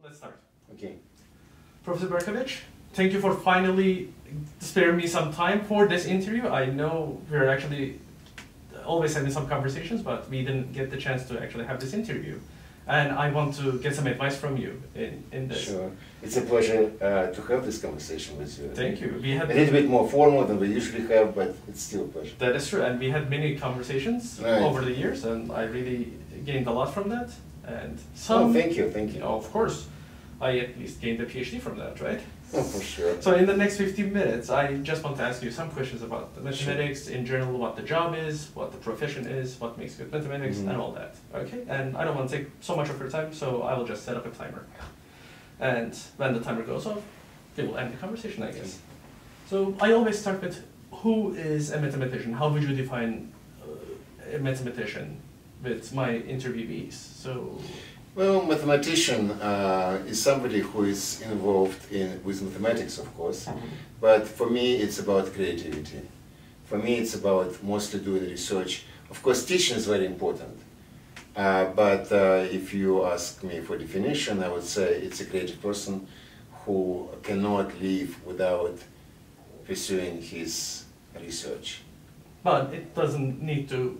Let's start. Okay. Professor Berkovich, thank you for finally sparing me some time for this interview. I know we're actually always having some conversations, but we didn't get the chance to actually have this interview. And I want to get some advice from you in this. Sure. It's a pleasure to have this conversation with you. Thank you. We had a little bit more formal than we usually have, but it's still a pleasure. That is true, and we had many conversations over the years, and I really gained a lot from that. And some, thank you, thank you. Of course, I at least gained a Ph.D. from that, right? Oh, for sure. So in the next 15 minutes, I just want to ask you some questions about the mathematics in general, what the job is, what the profession is, what makes good mathematics, and all that. Okay? And I don't want to take so much of your time, so I will just set up a timer. And when the timer goes off, we will end the conversation, I guess. So I always start with, who is a mathematician? How would you define a mathematician with my interviewees? So. Well, mathematician is somebody who is involved with mathematics, of course, but for me it's about creativity. For me it's about mostly doing research. Of course, teaching is very important, but if you ask me for definition, I would say it's a creative person who cannot live without pursuing his research. But it doesn't need to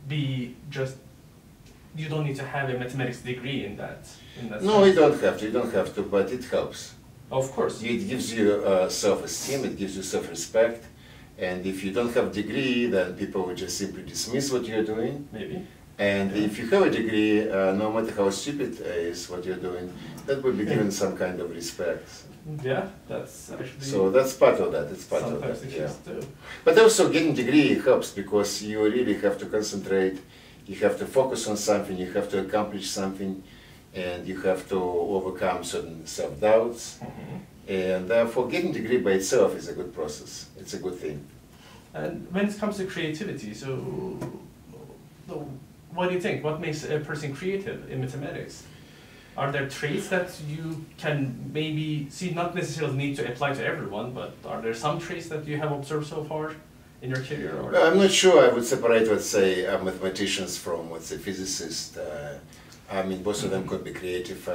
be just. You don't need to have a mathematics degree in that. No, you don't have to. You don't have to, but it helps. Of course. It gives you self-esteem. It gives you self-respect. And if you don't have a degree, then people will just simply dismiss what you're doing. Maybe. And if you have a degree, no matter how stupid is what you're doing, that will be given some kind of respect. Yeah, that's actually. So that's part of that. It's part of that. Yeah. But also getting a degree helps because you really have to concentrate. You have to focus on something, you have to accomplish something, and you have to overcome certain self-doubts. And therefore, getting a degree by itself is a good process. It's a good thing. And when it comes to creativity, so what do you think? What makes a person creative in mathematics? Are there traits that you can maybe see, not necessarily need to apply to everyone, but are there some traits that you have observed so far in your career? Or? I'm not sure I would separate, let's say, mathematicians from, let's say, physicists. I mean, both of them could be creative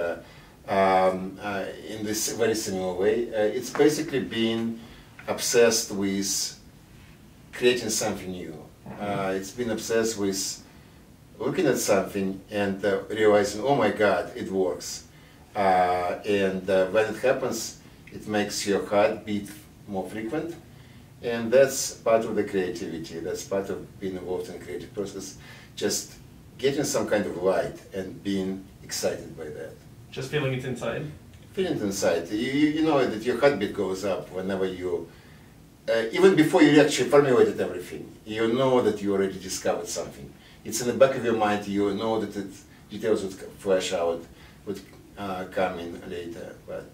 in this very similar way. It's basically being obsessed with creating something new. It's been obsessed with looking at something and realizing, oh my God, it works. And when it happens, it makes your heart beat more frequent. And that's part of the creativity, that's part of being involved in a creative process, just getting some kind of light and being excited by that. Just feeling it inside? Feeling it inside. You know that your heartbeat goes up whenever you, even before you actually formulated everything, you know that you already discovered something. It's in the back of your mind, you know that details would flash out, would come in later. But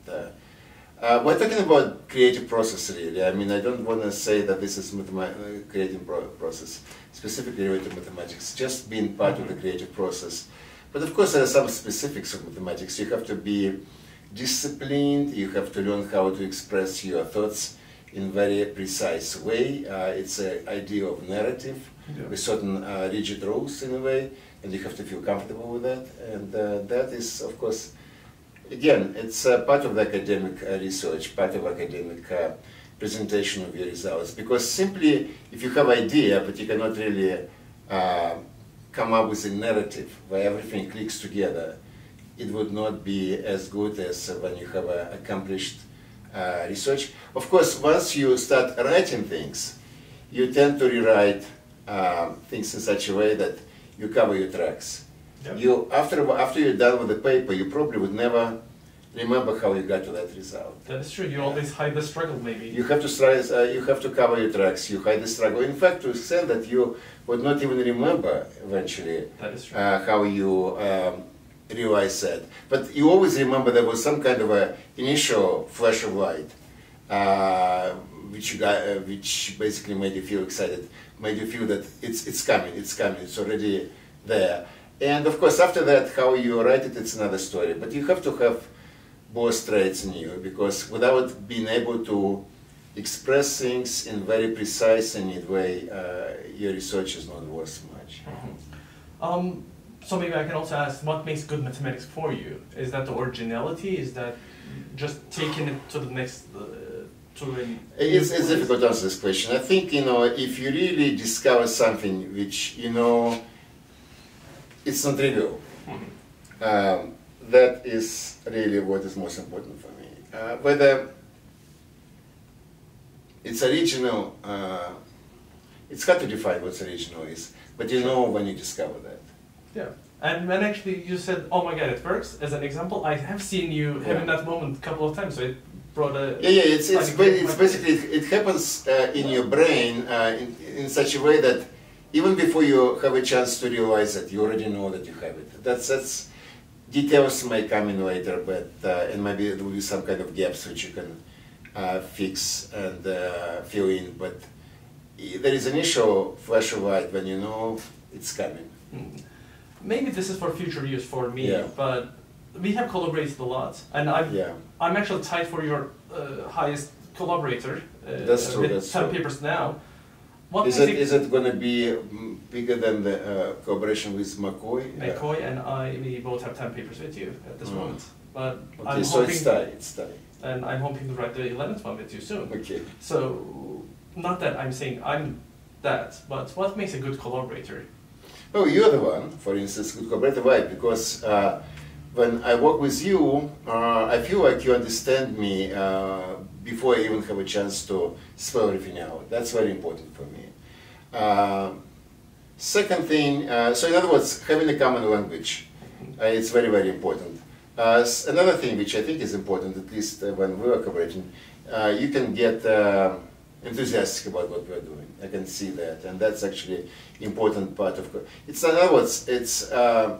we're talking about creative process, really. I mean, I don't want to say that this is creative process, specifically related to mathematics, just being part of the creative process. But of course, there are some specifics of mathematics. You have to be disciplined, you have to learn how to express your thoughts in a very precise way. It's an idea of narrative, with certain rigid rules in a way, and you have to feel comfortable with that. And that is, of course, again, it's part of the academic research, part of academic presentation of your results. Because simply, if you have an idea, but you cannot really come up with a narrative where everything clicks together, it would not be as good as when you have accomplished research. Of course, once you start writing things, you tend to rewrite things in such a way that you cover your tracks. Yep. You, after you're done with the paper, you probably would never remember how you got to that result. That is true. You always hide the struggle, maybe. You have to cover your tracks. You hide the struggle. In fact, to the extent that you would not even remember eventually how you realize that. But you always remember there was some kind of a initial flash of light, which basically made you feel excited, made you feel that it's coming, it's already there. And of course, after that, how you write it, it's another story. But you have to have both traits in you, because without being able to express things in a very precise and neat way, your research is not worth much. So maybe I can also ask, what makes good mathematics for you? Is that the originality? Is that just taking it to the next, It's difficult to answer this question. I think, if you really discover something which, it's not trivial, that is really what is most important for me. Whether it's original, it's hard to define what original is, but you know when you discover that. Yeah. And when actually you said, oh my god, it works, as an example, I have seen you having that moment a couple of times, so it brought a... Yeah, it's basically, it happens in your brain in such a way that even before you have a chance to realize it, you already know that you have it. That's details may come in later, but and maybe there will be some kind of gaps which you can fix and fill in, but there is an initial flash of light when you know it's coming. Maybe this is for future use for me, but we have collaborated a lot, and I'm actually tied for your highest collaborator. That's true. With 10 papers now. Is it going to be bigger than the collaboration with McCoy? McCoy and we both have 10 papers with you at this moment. But okay, I'm so hoping, it's tied. And I'm hoping to write the 11th one with you soon. Okay. So, not that I'm saying I'm that, but what makes a good collaborator? Oh, you're the one, for instance, good collaborator. Why? Because when I work with you, I feel like you understand me before I even have a chance to spell everything out. That's very important for me. Second thing, so in other words, having a common language, it's very, very important. Another thing which I think is important, at least when we are collaborating, you can get enthusiastic about what we are doing. I can see that, and that's actually important part of. It's in other words, it's not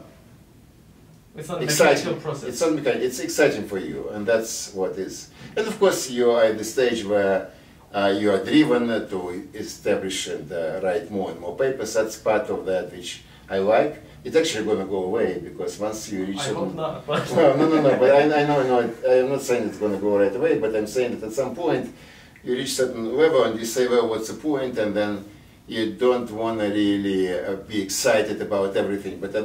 a exciting process. It's exciting for you, and that's what is. And of course, you are at the stage where you are driven to establish and write more and more papers. That's part of that which I like. It's actually going to go away because once you reach. I hope not. But no. But I know. I'm not saying it's going to go right away, but I'm saying that at some point you reach certain level and you say, well, what's the point? And then you don't want to really be excited about everything. But at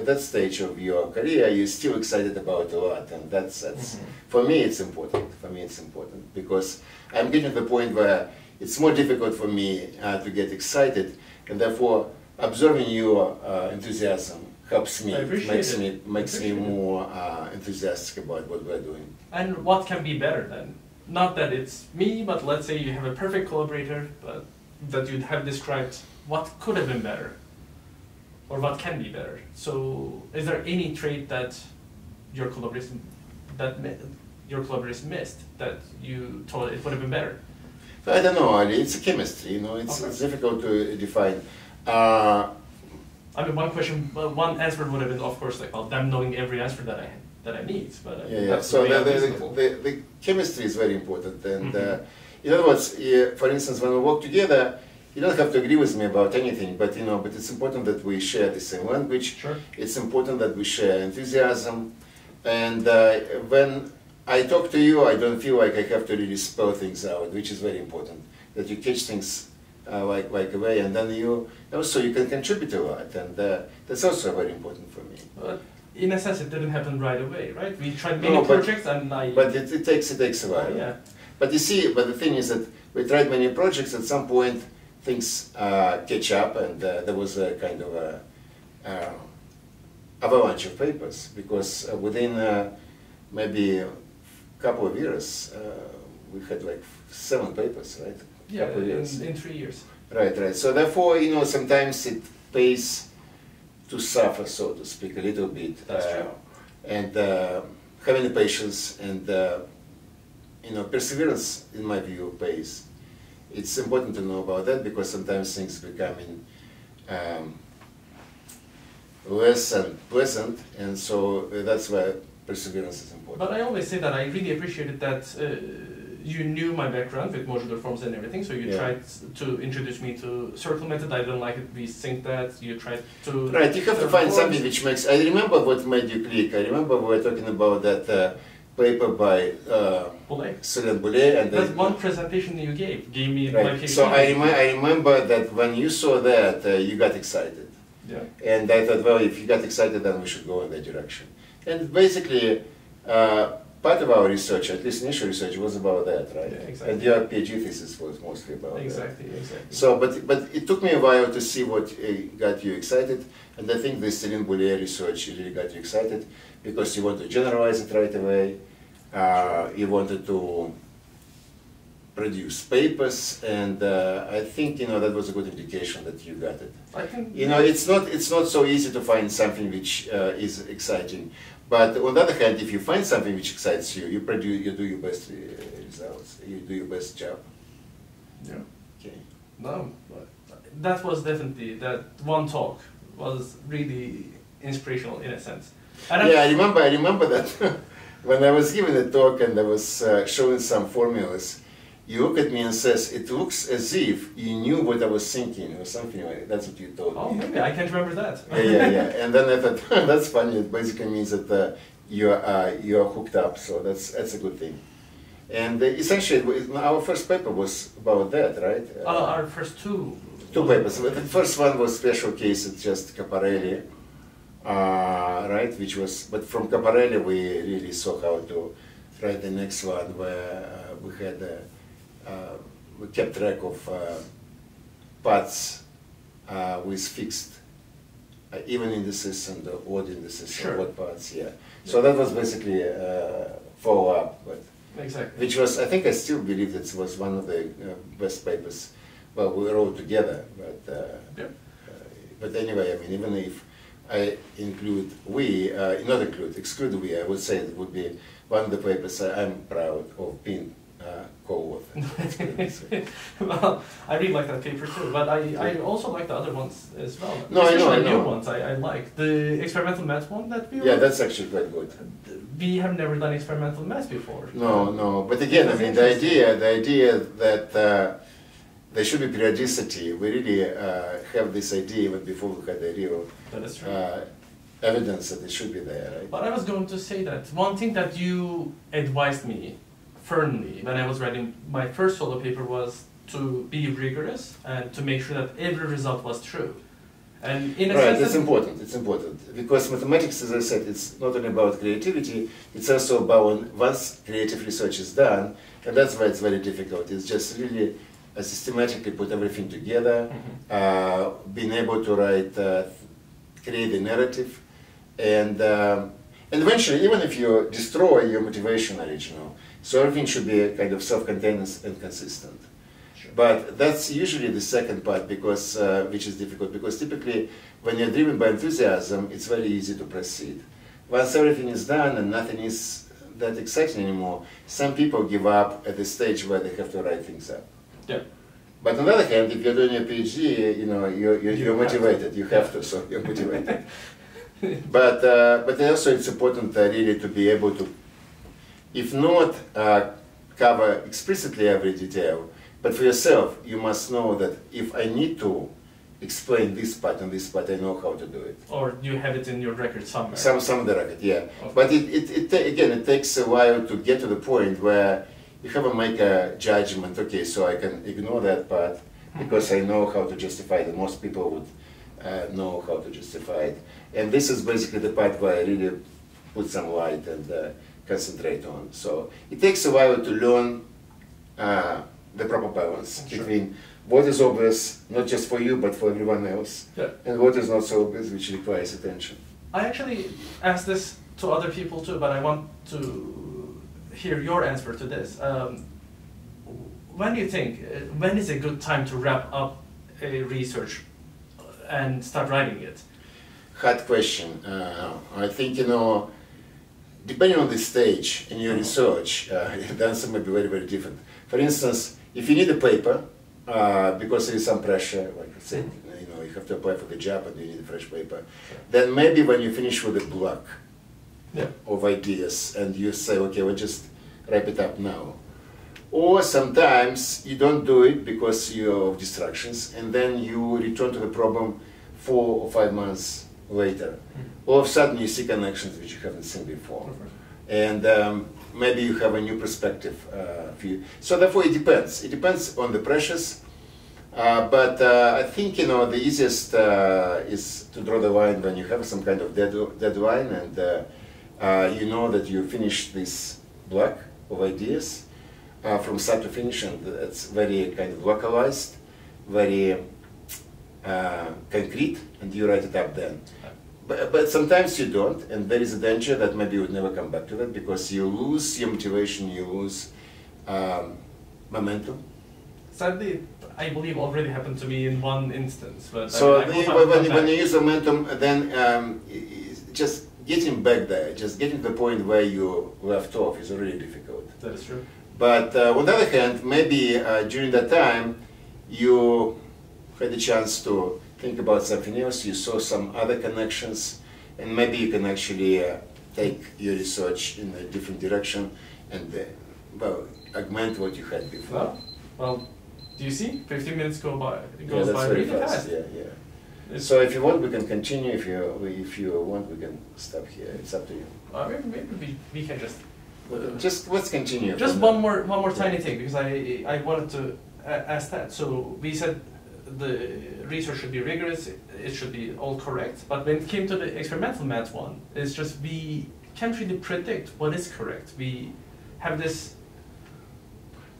that stage of your career, you're still excited about a lot, and that's for me it's important. For me it's important because I'm getting to the point where it's more difficult for me to get excited, and therefore observing your enthusiasm helps me. It makes me more enthusiastic about what we're doing. And what can be better then? Not that it's me, but let's say you have a perfect collaborator, but that you'd have described what could have been better, or what can be better. So, is there any trait that your collaboration missed that you thought it would have been better? I don't know, Ali. It's a chemistry. It's difficult to define. I mean, one answer would have been, of course, like, well, them knowing every answer that I need. But that's so the chemistry is very important, and in other words, for instance, when we work together, you don't have to agree with me about anything, but but it's important that we share the same language. Sure. It's important that we share enthusiasm, and when I talk to you, I don't feel like I have to really spell things out, which is very important. That you catch things like away, and then you can contribute a lot, and that's also very important for me. But in a sense, it didn't happen right away, right? We tried many projects, But it takes a while. Yeah. But you see, the thing is that we tried many projects. At some point, things catch up, and there was a kind of avalanche of papers because within maybe a couple of years, we had like 7 papers, right? Yeah, in 3 years. Right. So therefore, sometimes it pays to suffer, so to speak, a little bit. That's true. And having the patience and perseverance, in my view, pays. It's important to know about that because sometimes things becoming less and pleasant, and so that's why perseverance is important. But I always say that I really appreciated that you knew my background with modular forms and everything, so you tried to introduce me to circle method. I didn't like it, we synced that, you tried to... Right, you have to find something which makes... I remember what made you click. I remember we were talking about that paper by Boulay. And that's one presentation you gave me my PhD. So I remember that when you saw that, you got excited. Yeah. And I thought, well, if you got excited, then we should go in that direction. And basically, part of our research, at least initial research, was about that, right? Yeah, exactly. And your PhD thesis was mostly about Exactly, that. exactly. So, but it took me a while to see what got you excited, and I think the Céline Boulay research really got you excited because you want to generalize it right away. You wanted to produce papers, and I think that was a good indication that you got it. I think It's not so easy to find something which is exciting. But on the other hand, if you find something which excites you, you do your best results, you do your best job. Yeah. Okay. No, that was definitely, that one talk was really inspirational in a sense. And Yeah, I remember that when I was giving a talk and I was showing some formulas, you look at me and says, it looks as if you knew what I was thinking or something like that. That's what you told me. Oh, maybe, I can't remember that. Yeah. And then I thought, that's funny. It basically means that you're hooked up, so that's a good thing. And essentially, our first paper was about that, right? Our first two. Two papers. The first one was special case, it's just Caparelli, right? Which was, but from Caparelli we really saw how to write the next one, where we kept track of paths with fixed even indices and odd indices, Sure. odd paths, yeah. So that was basically a follow-up, but Exactly. which was, I think I still believe it was one of the best papers we wrote together, but anyway, I mean, even if I exclude we, I would say it would be one of the papers I'm proud of being co-author. Well, I really like that paper too, but I also like the other ones as well. No, I know, Especially I the new know. ones I like. The experimental math one that we Yeah, wrote, that's actually quite good. we have never done experimental math before. No, but again, I mean, the idea that there should be periodicity, we really have this idea even before we had the real That is true. evidence that it should be there, right? But I was going to say that one thing that you advised me firmly when I was writing my first solo paper was to be rigorous and to make sure that every result was true. And in a Right, sense, it's important, because mathematics, as I said, it's not only about creativity, it's also about once creative research is done, and that's why it's very difficult. It's just really systematically put everything together, being able to write, create a narrative, and eventually, even if you destroy your motivation original, so everything should be kind of self-contained and consistent. Sure. But that's usually the second part, because which is difficult, because typically when you're driven by enthusiasm, it's very easy to proceed. Once everything is done and nothing is that exciting anymore, some people give up at the stage where they have to write things up. Yeah. But on the other hand, if you're doing your PhD, you're motivated. You have to, so you're motivated. But also it's important really to be able to, if not cover explicitly every detail, but for yourself, you must know that if I need to explain this part and this part, I know how to do it. Or you have it in your record somewhere. Some of the record, yeah. Okay. But it takes a while to get to the point where you have to make a judgment, okay, so I can ignore that part because I know how to justify it. Most people would know how to justify it. And this is basically the part where I really put some light and concentrate on. So it takes a while to learn the proper balance between what is obvious, not just for you, but for everyone else, and what is not so obvious, which requires attention. I actually asked this to other people too, but I want to hear your answer to this. When do you think, when is a good time to wrap up a research and start writing it? Hard question. I think, depending on the stage in your research, the answer may be very, very different. For instance, if you need a paper, because there is some pressure, like I said, you have to apply for the job and you need a fresh paper, then maybe when you finish with a block of ideas and you say, okay, we'll just wrap it up now. Or sometimes you don't do it because you have distractions, and then you return to the problem 4 or 5 months later. All of a sudden you see connections which you haven't seen before. And maybe you have a new perspective. So therefore it depends. It depends on the pressures, But I think, the easiest is to draw the line when you have some kind of deadline, and you know that you finish this block of ideas from start to finish, and it's very kind of localized, very concrete, and you write it up then. But sometimes you don't, and there is a danger that maybe you would never come back to that, because you lose your motivation, you lose momentum. Sadly, I believe already happened to me in one instance. But so I mean, when you use momentum, then just getting back there, just getting to the point where you left off is really difficult. That is true. But on the other hand, maybe during that time, you had a chance to think about something else, you saw some other connections, and maybe you can actually take your research in a different direction and well, augment what you had before. Well, do you see? 15 minutes go by. It Yeah, goes that's by very really fast. fast. Yeah. So if you want, we can continue. If you want, we can stop here. It's up to you. Maybe we can Just let's continue. Just one more tiny thing, because I wanted to ask that. So we said the research should be rigorous, it should be all correct, but when it came to the experimental math one, it's just we can't really predict what is correct. We have this...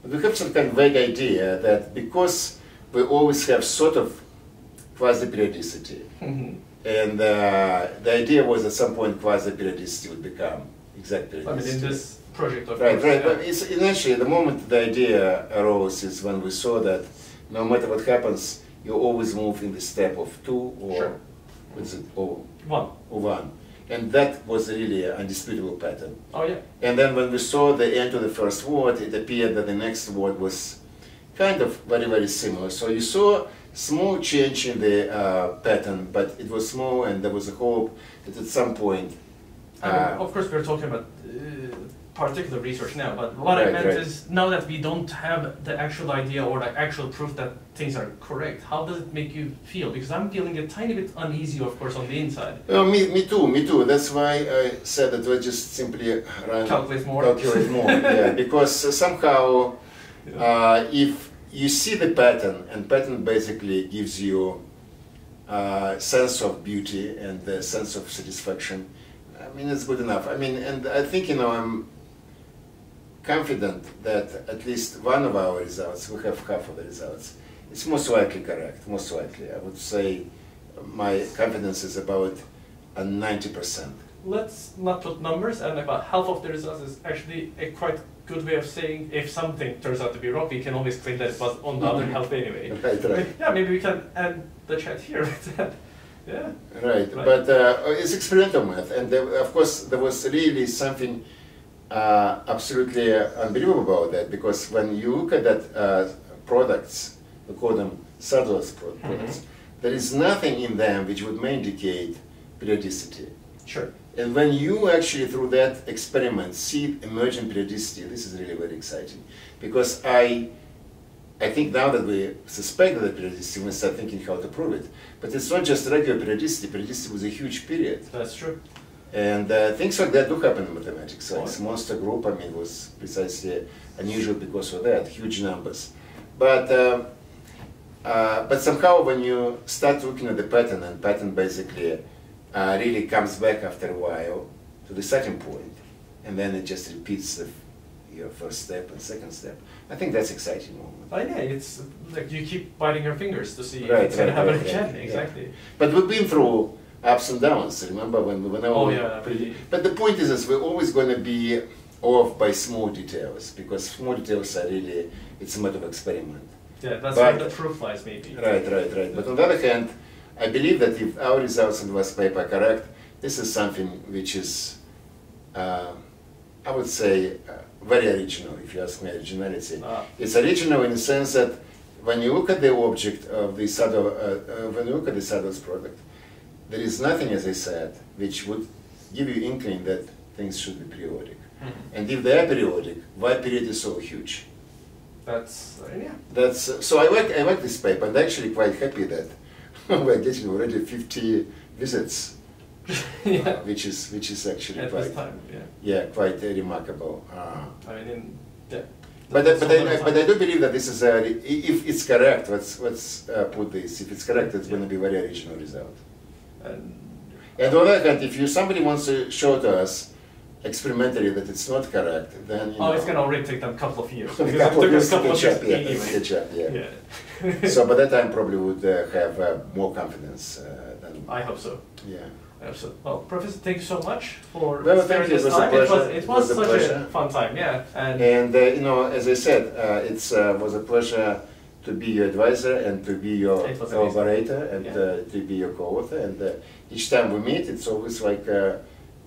We have some kind of vague idea that because we always have sort of quasi-periodicity, and the idea was at some point quasi-periodicity would become exact periodicity. I mean, in this project, of right, course. right. Yeah. But it's initially the moment the idea arose is when we saw that no matter what happens, you always move in the step of 2 or Sure. what is it, or 1. 1, and that was really an undisputable pattern. Oh yeah. And then when we saw the end of the first word, it appeared that the next word was kind of very, very similar. So you saw small change in the pattern, but it was small, and there was a hope that at some point... of course, we're talking about particular research now, but what I Right, meant right. is, now that we don't have the actual idea or the actual proof that things are correct, how does it make you feel? Because I'm feeling a tiny bit uneasy, of course, on the inside. Me too. That's why I said that we just simply Calculate more. Yeah, because somehow, if you see the pattern, and pattern basically gives you a sense of beauty and a sense of satisfaction, I mean, it's good enough. I mean, and I think, I'm confident that at least one of our results, we have half of the results, it's most likely correct, most likely. I would say my confidence is about 90%. Let's not put numbers, and about half of the results is actually a quite good way of saying if something turns out to be wrong, we can always claim that it was on the other half anyway. Right. Yeah, maybe we can end the chat here with that. Yeah. Right, but it's experimental math, and of course there was really something absolutely unbelievable about that, because when you look at that products, we call them Sadler's products, there is nothing in them which would indicate periodicity. Sure. And when you actually, through that experiment, see emergent periodicity, this is really very exciting, because I think now that we suspect that periodicity, we start thinking how to prove it. But it's not just regular periodicity. Periodicity was a huge period. That's true. And things like that do happen in mathematics. So this monster group, I mean, was precisely unusual because of that, huge numbers. But somehow when you start looking at the pattern, and pattern basically really comes back after a while to the starting point, and then it just repeats your first step and second step. I think that's exciting moment. Yeah, it's like you keep biting your fingers to see if Right, it's going to happen again. yeah. Exactly. But we've been through ups and downs. Remember when But the point is we're always going to be off by small details, because small details are really, it's a matter of experiment. Yeah, that's where the proof lies, maybe. Right. But on the other hand, I believe that if our results in the last paper are correct, this is something which is, I would say, very original, if you ask me originality. It's original in the sense that when you look at the object of the when you look at the Sadler's product, there is nothing, as I said, which would give you inkling that things should be periodic. And if they are periodic, why period is so huge? That's so I like this paper, and actually quite happy that we're getting already 50 visits. Which is actually at quite this time, quite remarkable. I mean, But I do believe that this is if it's correct. Let's put this. If it's correct, it's going to be a very original result. And on the other hand, if somebody wants to show to us experimentally that it's not correct, then it's going to already take them a couple of years. A couple of years to catch up. Yeah. So by that time, probably would have more confidence than. I hope so. Yeah. I hope so. Well, Professor, thank you so much for thank you. this time. It was such a fun time. Yeah. And as I said, it was a pleasure to be your advisor and to be your collaborator and to be your co-author. And each time we meet, it's always like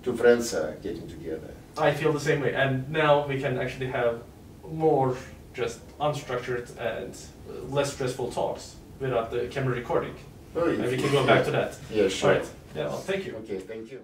two friends getting together. I feel the same way. And now we can actually have more just unstructured and less stressful talks without the camera recording. Oh, and we can go back to that. Yeah, sure. All right. Yeah, well, thank you. Okay, thank you.